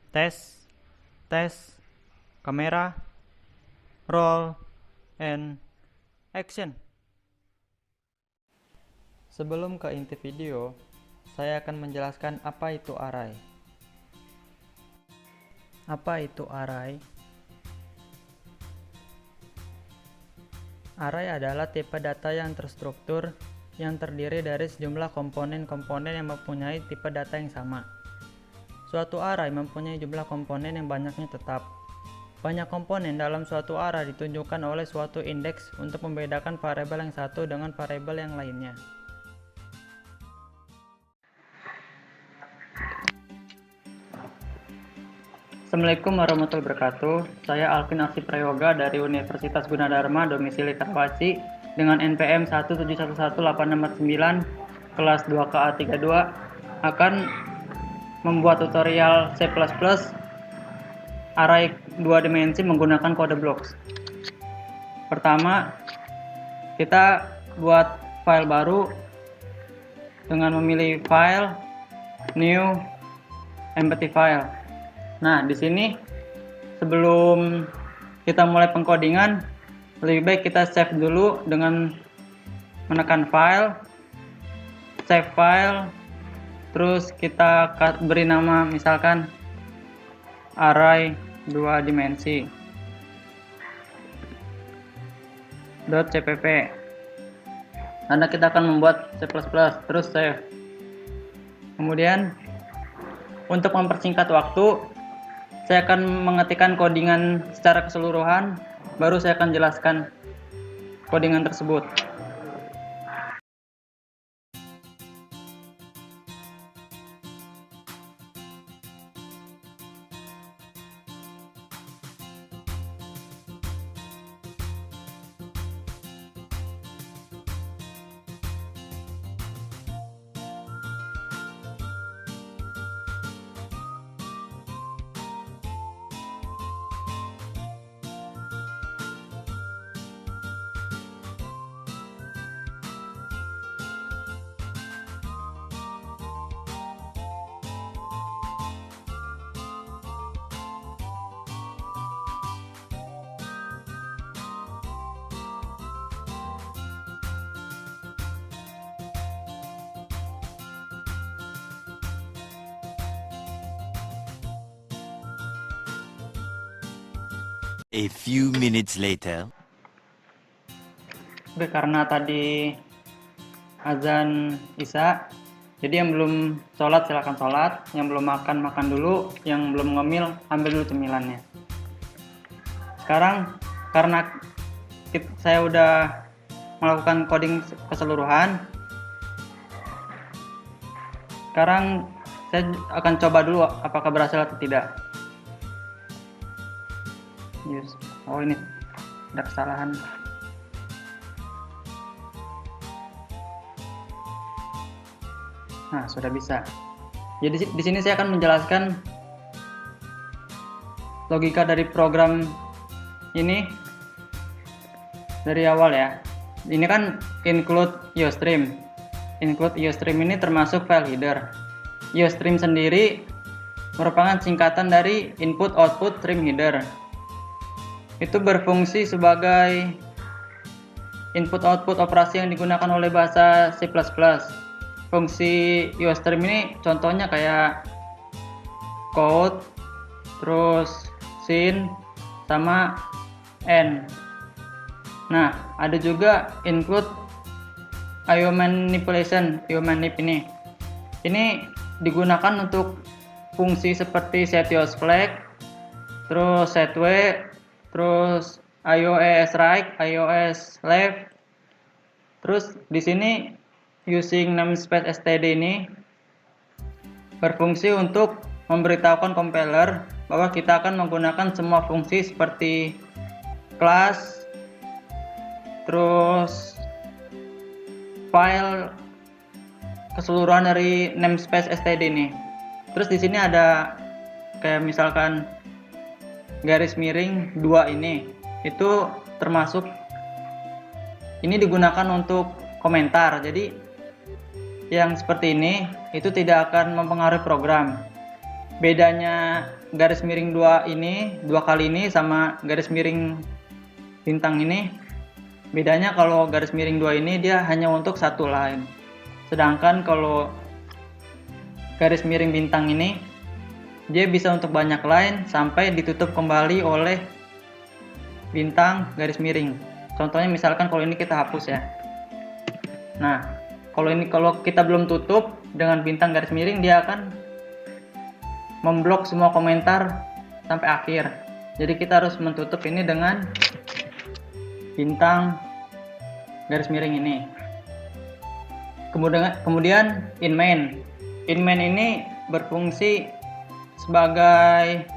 Tes, tes, kamera, roll, and action. Sebelum ke inti video, saya akan menjelaskan apa itu array. Apa itu array? Array adalah tipe data yang terstruktur yang terdiri dari sejumlah komponen-komponen yang mempunyai tipe data yang sama. Suatu array mempunyai jumlah komponen yang banyaknya tetap. Banyak komponen dalam suatu array ditunjukkan oleh suatu indeks untuk membedakan variabel yang satu dengan variabel yang lainnya. Assalamualaikum warahmatullahi wabarakatuh. Saya Alvin Arsy Prayoga dari Universitas Gunadarma, domisili Karawaci, dengan NPM 1711869 kelas 2KA 32 akan membuat tutorial C++ array 2 dimensi menggunakan kode blocks. Pertama, kita buat file baru dengan memilih file, new, empty file. Nah, di sini sebelum kita mulai pengkodingan, lebih baik kita save dulu dengan menekan file, save file, terus kita beri nama misalkan array 2 dimensi .cpp, karena kita akan membuat C++, terus save. Kemudian untuk mempersingkat waktu, saya akan mengetikkan codingan secara keseluruhan, baru saya akan jelaskan codingan tersebut. A few minutes later. Oke, karena tadi azan Isya, jadi yang belum sholat silakan sholat, yang belum makan makan dulu, yang belum ngemil ambil dulu cemilannya. Sekarang karena saya udah melakukan coding keseluruhan, sekarang saya akan coba dulu apakah berhasil atau tidak. Yes. Oh, ini ada kesalahan. Nah, sudah bisa. Jadi di sini saya akan menjelaskan logika dari program ini dari awal ya. Ini kan include iostream. Include iostream ini termasuk file header. Iostream sendiri merupakan singkatan dari input output stream header. Itu berfungsi sebagai input output operasi yang digunakan oleh bahasa C++. Fungsi iostream ini contohnya kayak code, terus sin, sama n. Nah, ada juga include IO manipulation, IO manip ini. Ini digunakan untuk fungsi seperti setIOSFlag, terus setW, terus iOS right, iOS left. Terus di sini using namespace std ini berfungsi untuk memberitahukan compiler bahwa kita akan menggunakan semua fungsi seperti class, terus file keseluruhan dari namespace std ini. Terus di sini ada kayak misalkan garis miring 2 ini, itu termasuk ini digunakan untuk komentar. Jadi yang seperti ini itu tidak akan mempengaruhi program. bedanya garis miring dua kali ini sama garis miring bintang ini, bedanya kalau garis miring 2 ini dia hanya untuk satu line, sedangkan kalau garis miring bintang ini dia bisa untuk banyak line sampai ditutup kembali oleh bintang garis miring. Contohnya misalkan kalau ini kita hapus ya. Nah, kalau kita belum tutup dengan bintang garis miring, dia akan memblok semua komentar sampai akhir. Jadi kita harus menutup ini dengan bintang garis miring ini. Kemudian in main ini berfungsi sebagai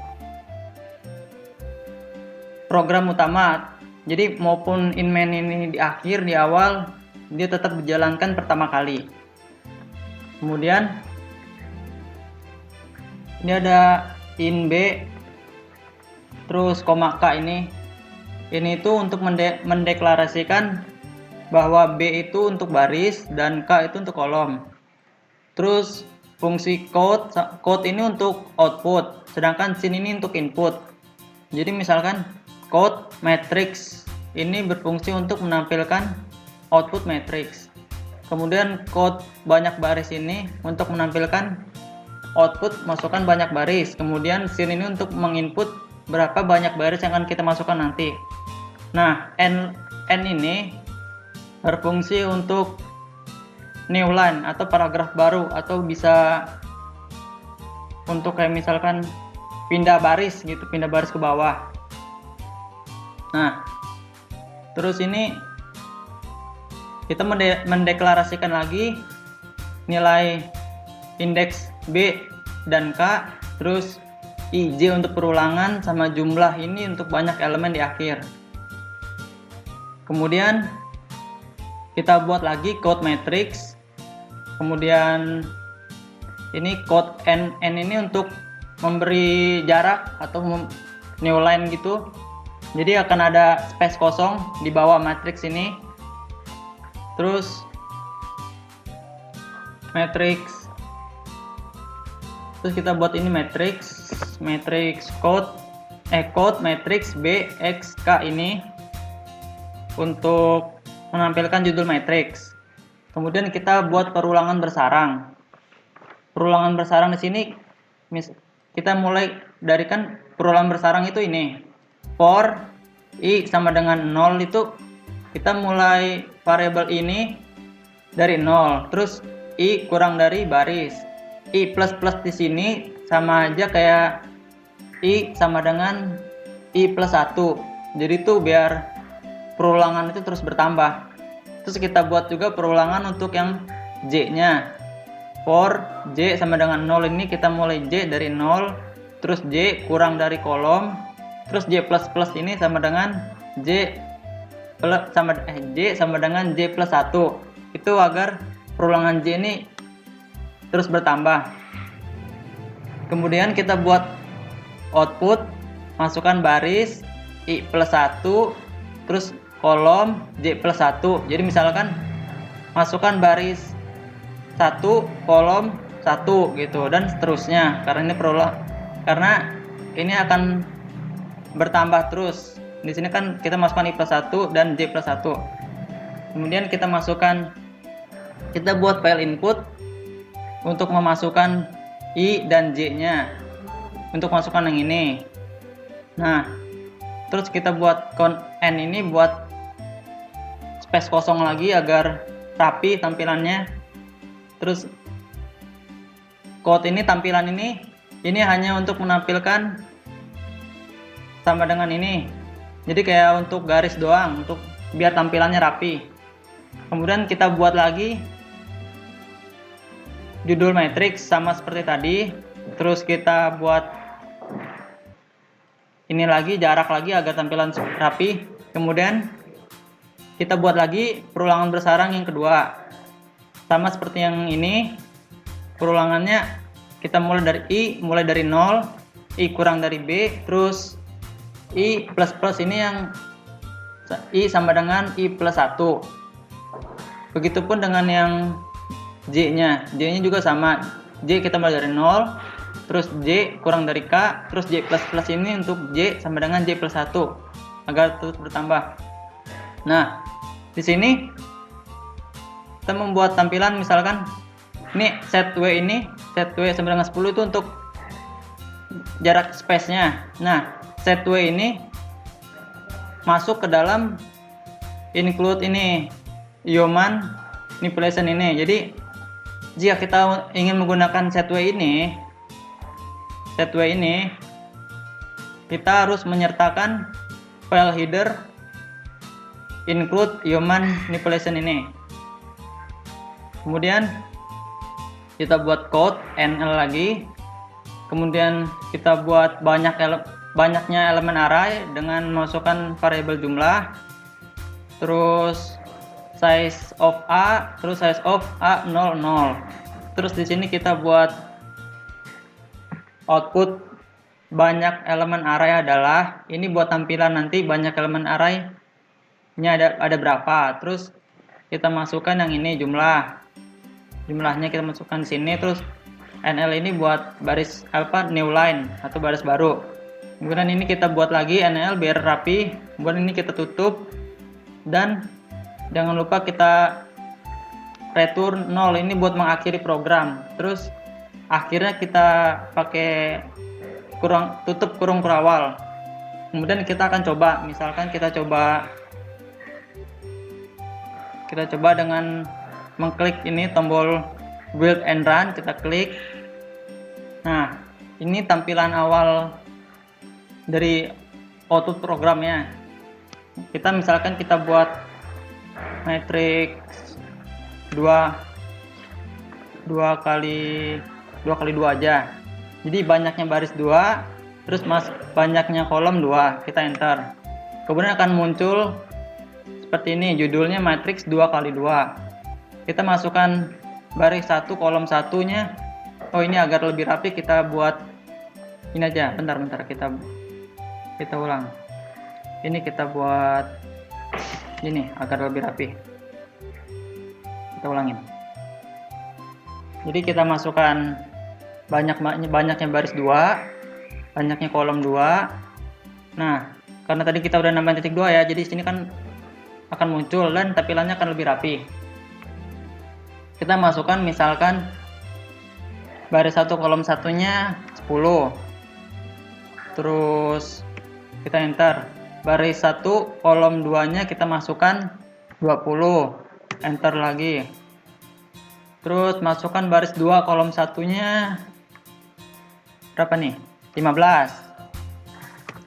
program utama. Jadi maupun in main ini di akhir, di awal, dia tetap dijalankan pertama kali. Kemudian ini ada in B, terus koma K ini itu untuk mendeklarasikan bahwa B itu untuk baris dan K itu untuk kolom. Terus fungsi quote ini untuk output, sedangkan sin ini untuk input. Jadi misalkan quote matrix ini berfungsi untuk menampilkan output matrix. Kemudian quote banyak baris ini untuk menampilkan output masukkan banyak baris. Kemudian sin ini untuk menginput berapa banyak baris yang akan kita masukkan nanti. Nah, n ini berfungsi untuk new line atau paragraf baru, atau bisa untuk kayak misalkan pindah baris gitu, pindah baris ke bawah. Nah, terus ini kita mendeklarasikan lagi nilai indeks B dan K, terus IJ untuk perulangan, sama jumlah ini untuk banyak elemen di akhir. Kemudian kita buat lagi quote matrix. Kemudian ini quote n ini untuk memberi jarak atau new line gitu. Jadi akan ada space kosong di bawah matrix ini. Terus matrix, terus kita buat ini matrix quote matrix B X K ini untuk menampilkan judul matrix. Kemudian kita buat perulangan bersarang. Perulangan bersarang di sini kita mulai dari kan perulangan bersarang itu ini. For I sama dengan 0 itu kita mulai variabel ini dari 0. Terus I kurang dari baris. I plus plus di sini sama aja kayak I sama dengan I plus 1. Jadi tuh biar perulangan itu terus bertambah. Terus kita buat juga perulangan untuk yang J nya. For J sama dengan 0 ini kita mulai J dari 0. Terus J kurang dari kolom. Terus J plus plus ini sama dengan J sama dengan J plus 1. Itu agar perulangan J ini terus bertambah. Kemudian kita buat output, masukkan baris I plus 1, terus kolom J plus 1. Jadi misalkan masukkan baris 1, kolom 1 gitu, dan seterusnya, karena ini akan bertambah terus. Di sini kan kita masukkan I plus 1 dan J plus 1. Kemudian kita buat file input untuk memasukkan I dan J nya, untuk masukkan yang ini. Nah, terus kita buat n ini buat space kosong lagi agar rapi tampilannya. Terus quote ini, tampilan ini hanya untuk menampilkan sama dengan ini. Jadi kayak untuk garis doang, untuk biar tampilannya rapi. Kemudian kita buat lagi judul matrix sama seperti tadi. Terus kita buat ini lagi, jarak lagi agar tampilan rapi. Kemudian kita buat lagi perulangan bersarang yang kedua. Sama seperti yang ini. Perulangannya kita mulai dari 0, I kurang dari B, terus I plus plus ini yang I sama dengan I plus 1. Begitupun dengan yang J nya juga sama. J kita mulai dari 0, terus J kurang dari K, terus J plus plus ini untuk J sama dengan J plus 1 agar terus bertambah. Nah, di sini kita membuat tampilan, misalkan ini set W sama dengan 10 itu untuk jarak space-nya. Nah, set W ini masuk ke dalam include ini human manipulation ini. Jadi jika kita ingin menggunakan set W ini, kita harus menyertakan file header include human manipulation ini. Kemudian kita buat code NL lagi. Kemudian kita buat banyaknya elemen array dengan memasukkan variabel jumlah. Terus size of A, terus size of A 00. Terus di sini kita buat output banyak elemen array adalah ini buat tampilan nanti banyak elemen array ini ada berapa. Terus kita masukkan yang ini jumlahnya kita masukkan di sini. Terus NL ini buat baris new line atau baris baru. Kemudian ini kita buat lagi NL biar rapi. Kemudian ini kita tutup dan jangan lupa kita return 0 ini buat mengakhiri program. Terus akhirnya kita pakai tutup kurung kurawal. Kemudian kita akan coba, misalkan kita coba dengan mengklik ini tombol build and run, kita klik. Nah, ini tampilan awal dari output programnya. Kita misalkan kita buat matrix 2 kali 2 aja. Jadi banyaknya baris 2, terus banyaknya kolom 2, kita enter. Kemudian akan muncul seperti ini, judulnya matrix 2 kali 2. Kita masukkan baris 1 kolom 1-nya. Oh, ini agar lebih rapi kita buat ini aja. Bentar kita ulang. Ini kita buat ini agar lebih rapi. Kita ulangin. Jadi kita masukkan banyaknya baris 2, banyaknya kolom 2. Nah, karena tadi kita udah nambahin titik 2 ya, jadi sini kan akan muncul dan tampilannya akan lebih rapi. Kita masukkan misalkan baris 1 kolom 1-nya 10. Terus kita enter. Baris 1 kolom 2-nya kita masukkan 20. Enter lagi. Terus masukkan baris 2 kolom 1-nya berapa nih? 15.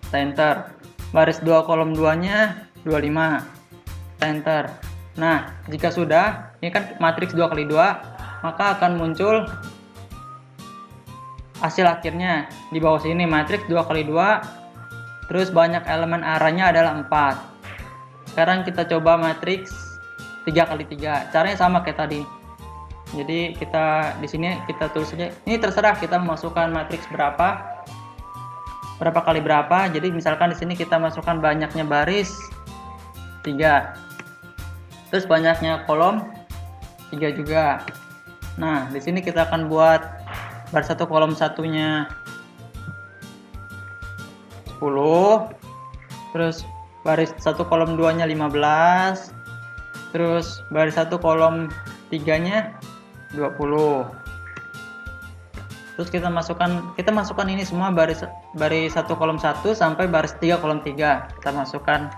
Kita enter. Baris 2 kolom 2-nya 25. Kita enter. Nah, jika sudah, ini kan matriks 2 kali 2, maka akan muncul hasil akhirnya di bawah sini, matriks 2 kali 2, terus banyak elemen arraynya adalah 4. Sekarang kita coba matriks 3 kali 3. Caranya sama kayak tadi. Jadi kita di sini kita tulis saja. Ini terserah kita memasukkan matriks berapa kali berapa. Jadi misalkan di sini kita masukkan banyaknya baris 3. Terus banyaknya kolom 3 juga. Nah, di sini kita akan buat baris 1 kolom 1-nya 10. Terus baris 1 kolom 2-nya 15. Terus baris 1 kolom 3-nya 20. Terus kita masukkan ini semua baris 1 kolom 1 sampai baris 3 kolom 3. Kita masukkan,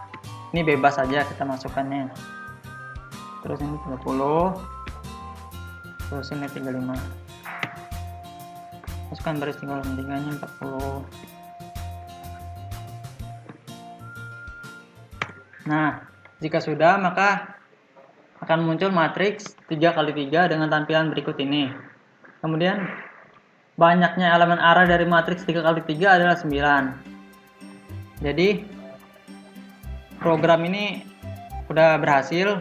ini bebas saja kita masukkannya. Terus ini 30. Terus ini 35. Masukkan baris 3 kolom 3-nya 40. Nah, jika sudah maka akan muncul matriks 3 kali 3 dengan tampilan berikut ini. Kemudian banyaknya elemen array dari matriks 3 kali 3 adalah 9. Jadi program ini udah berhasil.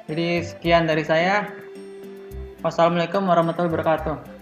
Jadi sekian dari saya. Wassalamualaikum warahmatullahi wabarakatuh.